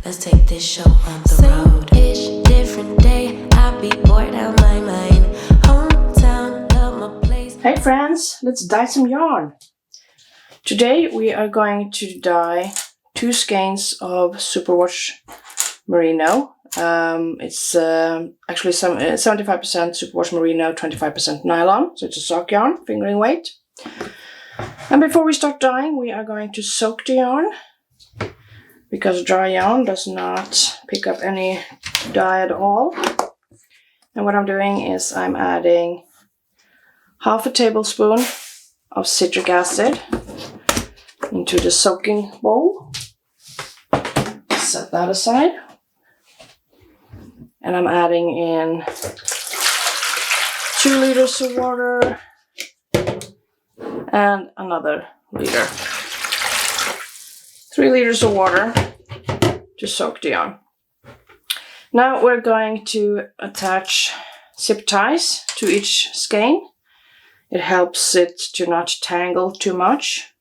Let's take this show on the road. Same-ish, different day. I'll be bored out my mind. Hometown, love my place. Hey friends, let's dye some yarn. Today we are going to dye 2 skeins of Superwash Merino. It's actually 75% Superwash Merino, 25% nylon, so it's a sock yarn, fingering weight. And before we start dyeing, we are going to soak the yarn, because dry yarn does not pick up any dye at all. And what I'm doing is I'm adding half a tablespoon of citric acid into the soaking bowl. Set that aside. And I'm adding in 2 liters of water and another liter. 3 liters of water to soak the yarn. Now we're going to attach zip ties to each skein. It helps it to not tangle too much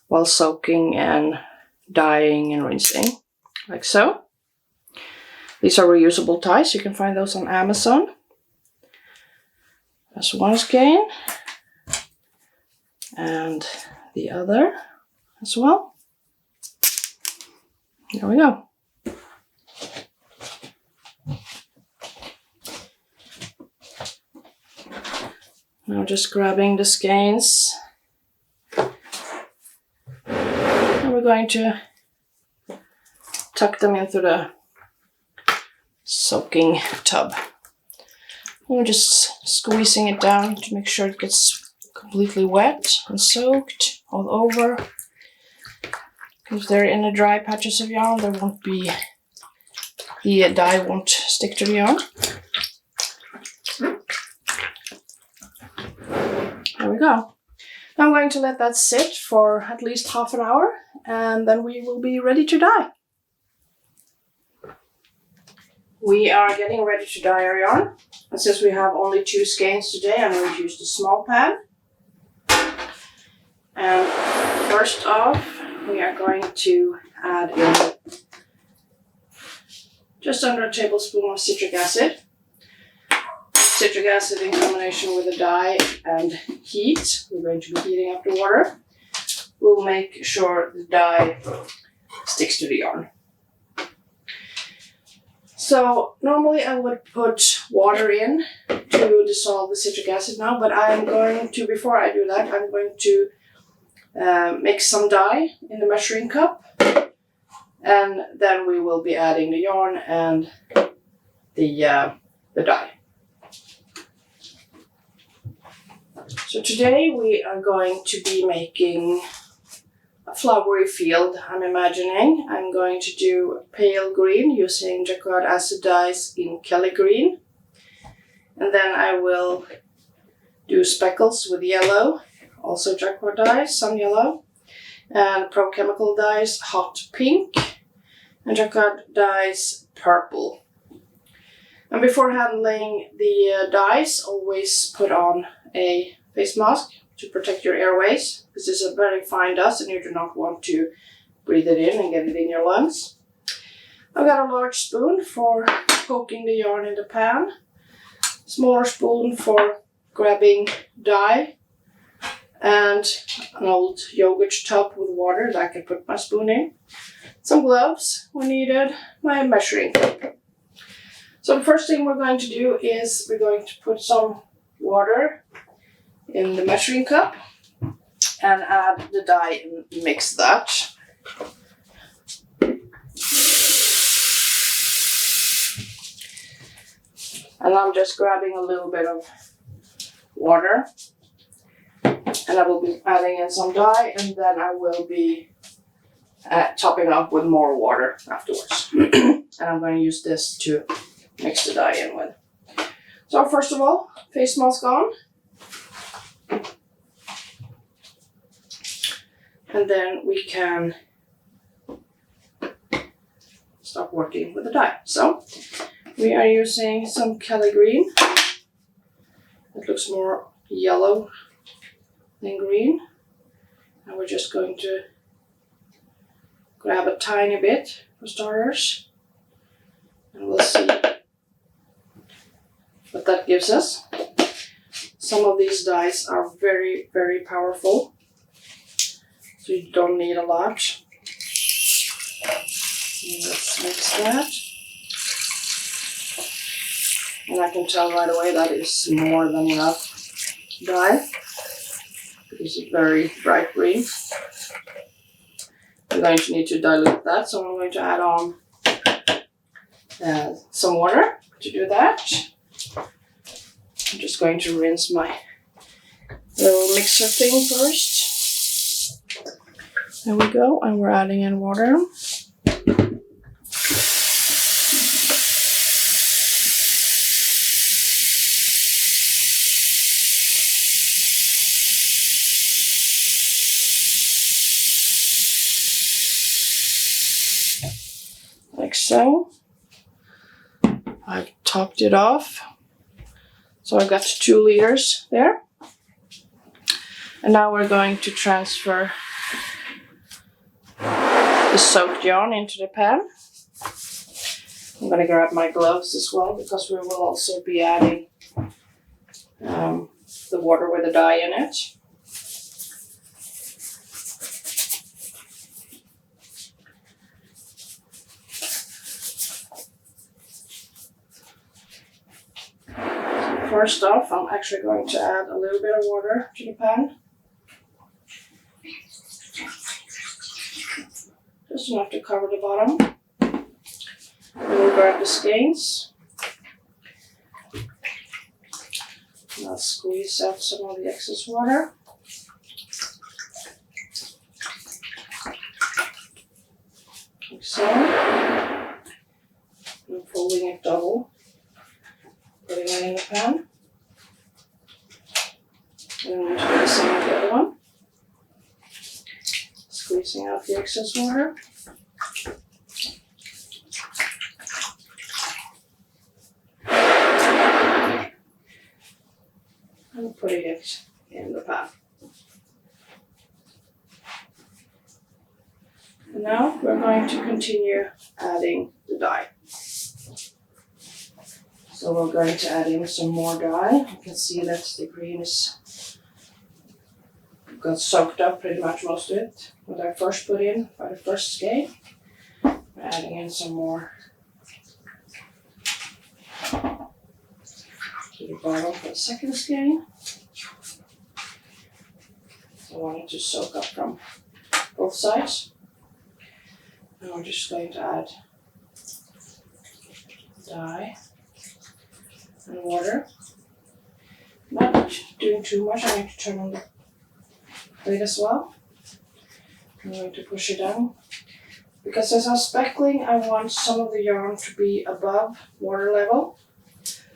while soaking and dyeing and rinsing, like so. These are reusable ties. You can find those on Amazon. That's one skein. And the other as well. There we go. Now just grabbing the skeins. And we're going to tuck them into the soaking tub. We're just squeezing it down to make sure it gets completely wet and soaked all over. If they're in the dry patches of yarn, there won't be, the dye won't stick to the yarn. There we go. Now I'm going to let that sit for at least half an hour, and then we will be ready to dye. We are getting ready to dye our yarn. And since we have only 2 skeins today, I'm going to use the small pad. And first off, we are going to add in just under a tablespoon of citric acid. Citric acid in combination with the dye and heat, we're going to be heating up the water, will make sure the dye sticks to the yarn. So normally I would put water in to dissolve the citric acid now, but I'm going to, before I do that, I'm going to mix some dye in the measuring cup, and then we will be adding the yarn and the dye. So today we are going to be making a flowery field, I'm imagining. I'm going to do pale green using Jacquard acid dyes in Kelly green. And then I will do speckles with yellow, also Jacquard dyes, some yellow, and Pro Chemical dyes hot pink, and Jacquard dyes purple. And before handling the dyes, always put on a face mask to protect your airways, because this is a very fine dust and you do not want to breathe it in and get it in your lungs. I've got a large spoon for poking the yarn in the pan, smaller spoon for grabbing dye, and an old yogurt tub with water that I can put my spoon in. Some gloves when needed, my measuring cup. So the first thing we're going to do is we're going to put some water in the measuring cup and add the dye and mix that. And I'm just grabbing a little bit of water, and I will be adding in some dye, and then I will be topping up with more water afterwards. And I'm going to use this to mix the dye in with. So first of all, face mask on. And then we can start working with the dye. So we are using some Kelly green. It looks more yellow than green. And we're just going to grab a tiny bit for starters. And we'll see what that gives us. Some of these dyes are very, very powerful, so you don't need a lot. Let's mix that. And I can tell right away that is more than enough dye. It's very bright green. I'm going to need to dilute that, so I'm going to add on some water to do that. I'm just going to rinse my little mixer thing first. There we go, and we're adding in water. Like so. I've topped it off. So I've got 2 liters there. And now we're going to transfer the soaked yarn into the pan. I'm going to grab my gloves as well because we will also be adding the water with the dye in it. First off, I'm actually going to add a little bit of water to the pan. Just enough to cover the bottom. Then we'll grab the skeins. And I'll squeeze out some of the excess water. Like so. I'm folding it double. Putting it in the pan. And I'm going to do the same with the other one. Squeezing out the excess water. And putting it in the pan. And now we're going to continue adding the dye. So we're going to add in some more dye. You can see that the green is got soaked up pretty much most of it. What I first put in by the first skein. We're adding in some more to the bottom for the second skein. I want it to soak up from both sides. And we're just going to add dye and water. Not doing too much. I'm going to turn on the plate as well. I'm going to push it down. Because as I'm speckling, I want some of the yarn to be above water level.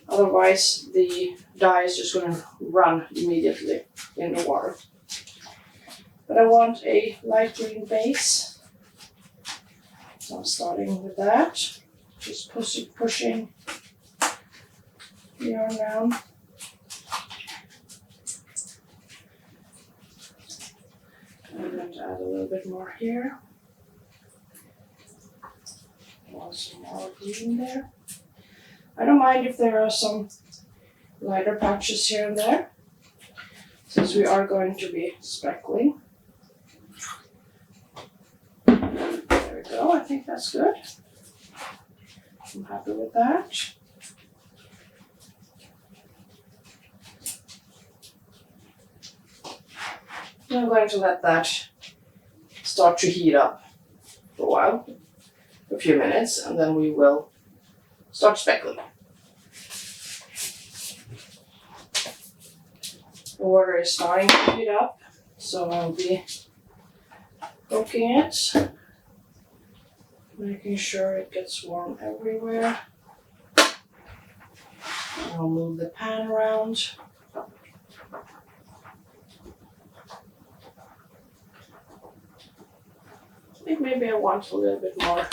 Otherwise, the dye is just going to run immediately in the water. But I want a light green base. So I'm starting with that. Just pushing the yarn down. I'm going to add a little bit more here. I want some more green there. I don't mind if there are some lighter patches here and there, since we are going to be speckling. There we go, I think that's good. I'm happy with that. I'm going to let that start to heat up for a while, a few minutes, and then we will start speckling. The water is starting to heat up, so I'll be poking it, making sure it gets warm everywhere. I'll move the pan around. I think maybe I want a little bit more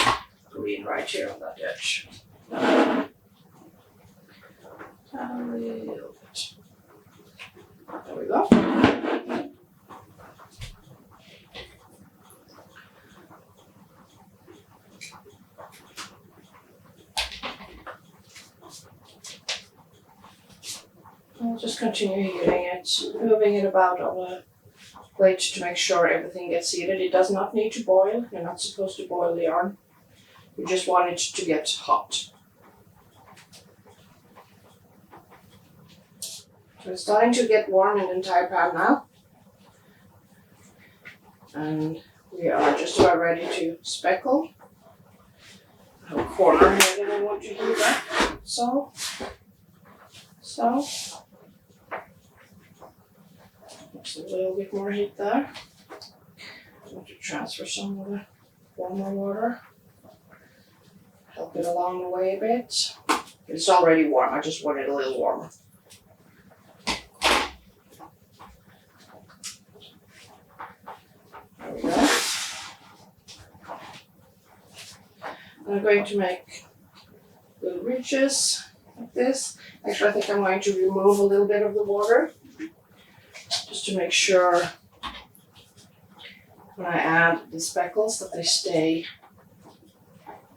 green right here on that edge. A little bit. There we go. I'll just continue heating it, moving it about on the plate to make sure everything gets heated. It does not need to boil. You're not supposed to boil the yarn. You just want it to get hot. So it's starting to get warm in the entire pan now. And we are just about ready to speckle. I have a corner here that I want to heat up. So. Just a little bit more heat there. I want to transfer some of the warmer water. Help it along the way a bit. It's already warm, I just want it a little warmer. There we go. I'm going to make little ridges like this. Actually, I think I'm going to remove a little bit of the water just to make sure when I add the speckles that they stay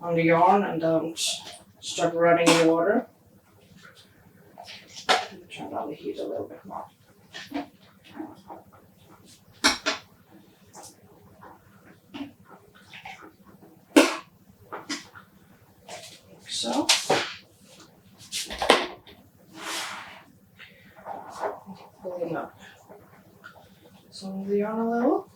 on the yarn and don't start running in the water. Turn on the heat a little bit more. Like so. Pulling up some of the yarn a little.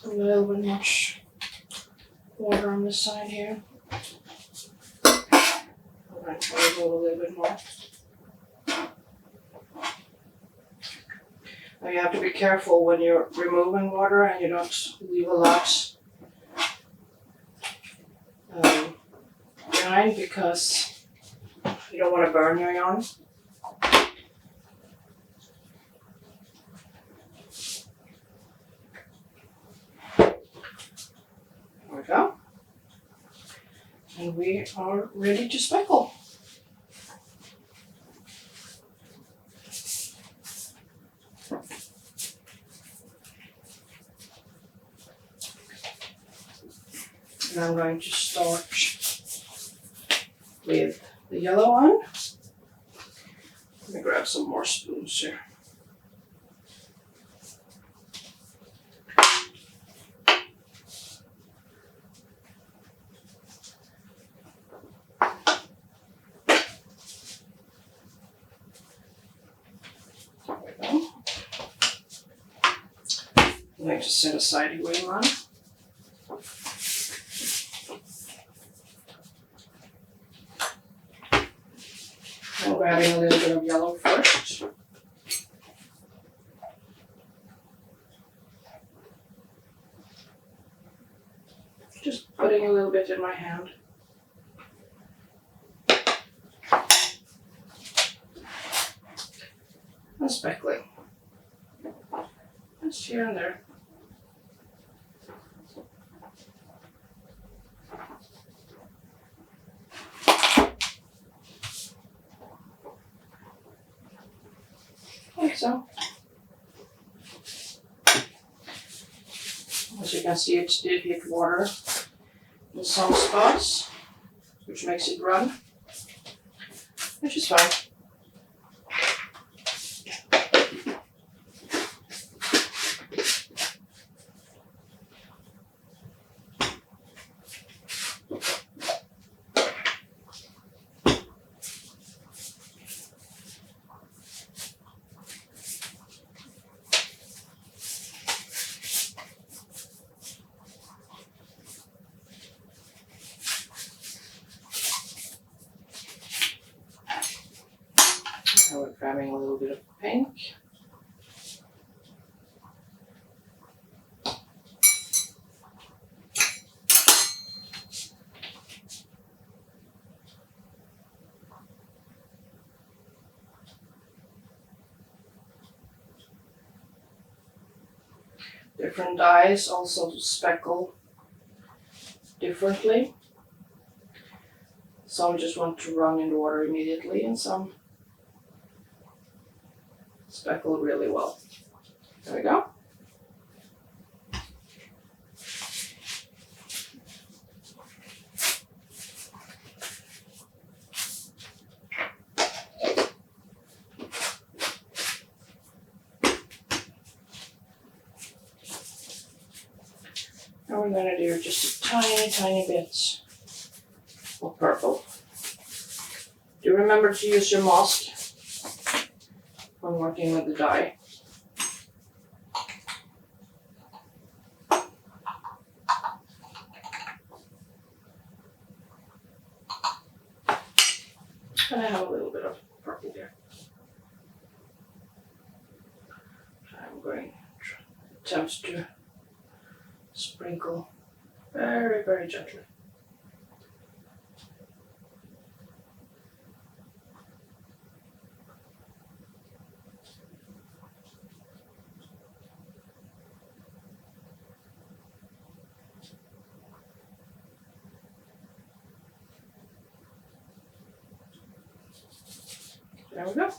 A little bit much water on this side here. I'm going to remove a little bit more. Now you have to be careful when you're removing water and you don't leave a lot behind because you don't want to burn your yarn. There we go. And we are ready to speckle. And I'm going to start with the yellow one. Let me grab some more spoons here. There we go. I'm going to set aside the green one. I'm grabbing a little bit of yellow first. Just putting a little bit in my hand. And speckling. Just here and there. Like so. As you can see, it did hit water in some spots, which makes it run, which is fine. Now we're grabbing a little bit of pink. Different dyes also speckle differently. Some just want to run in the water immediately and some speckle really well. There we go. we're gonna do just a tiny bit of purple. Do remember to use your mask when working with the dye. And I have a little bit of purple here. So I'm going to attempt to sprinkle very gently. There we go.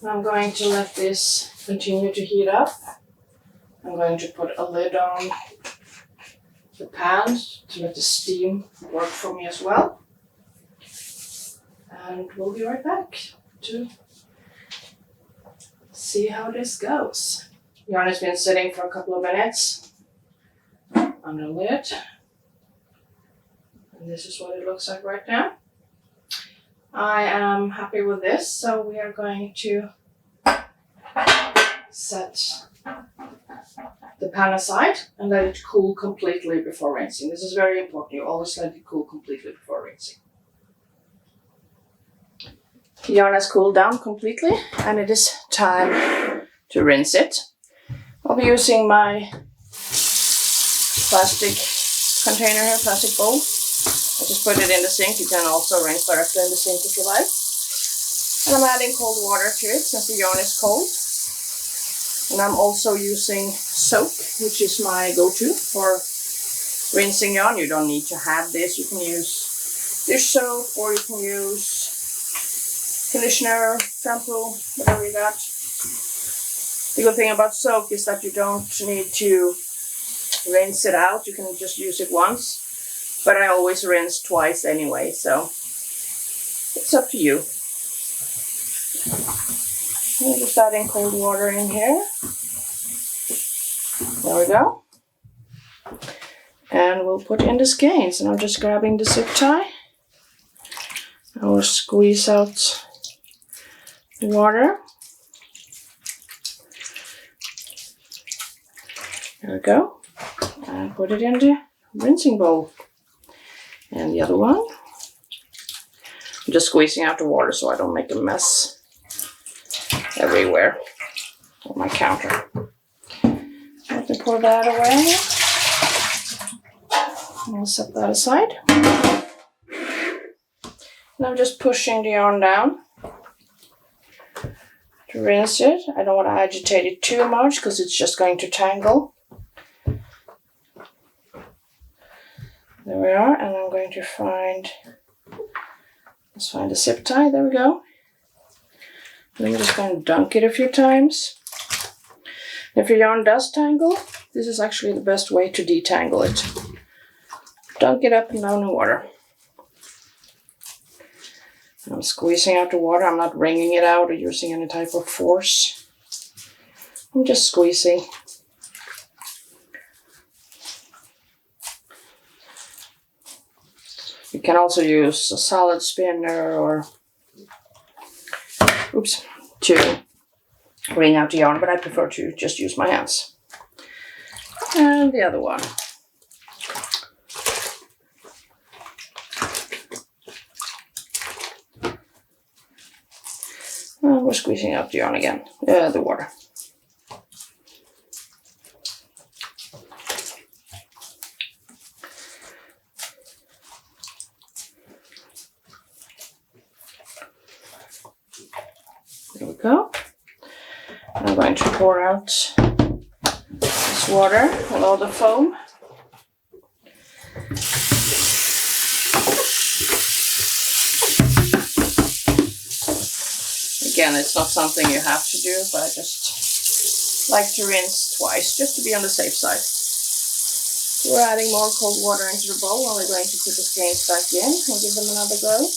Now I'm going to let this continue to heat up. I'm going to put a lid on the pan to let the steam work for me as well. And we'll be right back to see how this goes. Yarn has been sitting for a couple of minutes on the lid. And this is what it looks like right now. I am happy with this, so we are going to set the pan aside and let it cool completely before rinsing. This is very important. You always let it cool completely before rinsing. The yarn has cooled down completely and it is time to rinse it. I'll be using my plastic container here, plastic bowl. I just put it in the sink. You can also rinse directly in the sink if you like. And I'm adding cold water to it since the yarn is cold. And I'm also using soap, which is my go-to for rinsing yarn. You don't need to have this. You can use dish soap or you can use conditioner, shampoo, whatever you got. The good thing about soap is that you don't need to rinse it out. You can just use it once. But I always rinse twice anyway, so it's up to you. I'm just adding cold water in here. There we go. And we'll put in the skeins. And I'm just grabbing the zip tie. I will squeeze out the water. There we go. And put it in the rinsing bowl. And the other one. I'm just squeezing out the water so I don't make a mess everywhere on my counter. Let me pour that away. I'll set that aside. And I'm just pushing the yarn down to rinse it. I don't want to agitate it too much because it's just going to tangle. There we are, and I'm going to let's find a zip tie, there we go. And I'm just going to dunk it a few times. If your yarn does tangle, this is actually the best way to detangle it. Dunk it up and down in water. I'm squeezing out the water, I'm not wringing it out or using any type of force. I'm just squeezing. You can also use a solid spinner or, to wring out the yarn, but I prefer to just use my hands. And the other one. And we're squeezing out the yarn again, the water. There we go. I'm going to pour out this water with all the foam. Again, it's not something you have to do, but I just like to rinse twice, just to be on the safe side. So we're adding more cold water into the bowl, and we're going to put the skeins back in and give them another go.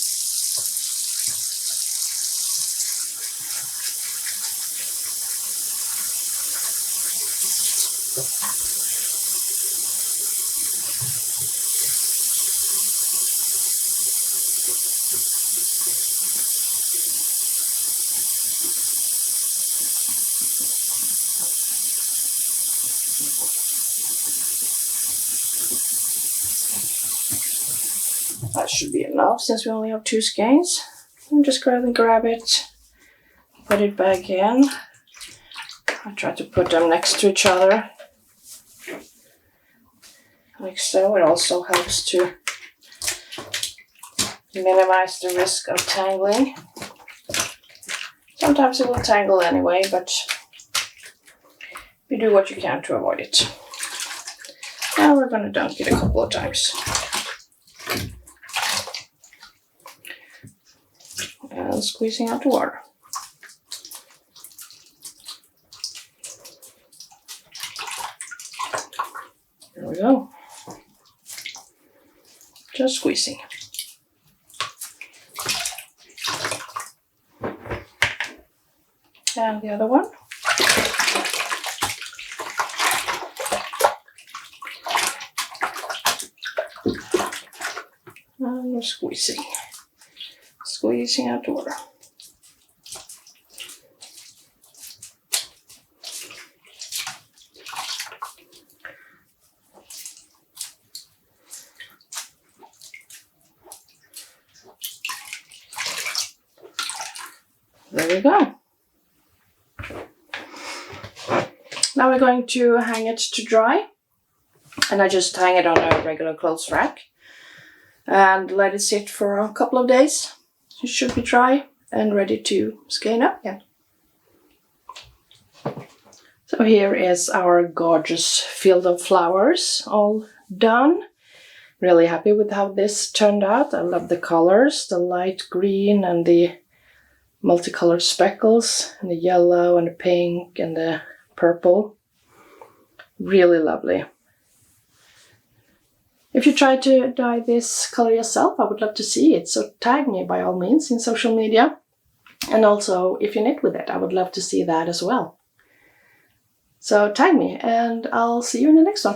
should be enough since we only have 2 skeins. And just grab it, put it back in. I try to put them next to each other, like so. It also helps to minimize the risk of tangling. Sometimes it will tangle anyway, but you do what you can to avoid it. Now we're going to dunk it a couple of times. And squeezing out the water. There we go. Just squeezing. And the other one. And we're squeezing. Squeezing out the water. There we go. Now we're going to hang it to dry. And I just hang it on a regular clothes rack and let it sit for a couple of days. It should be dry and ready to skein up again. So here is our gorgeous field of flowers all done. Really happy with how this turned out. I love the colors, the light green and the multicolored speckles, and the yellow and the pink and the purple. Really lovely. If you try to dye this color yourself, I would love to see it. So tag me by all means in social media. And also, if you knit with it, I would love to see that as well. So tag me and I'll see you in the next one.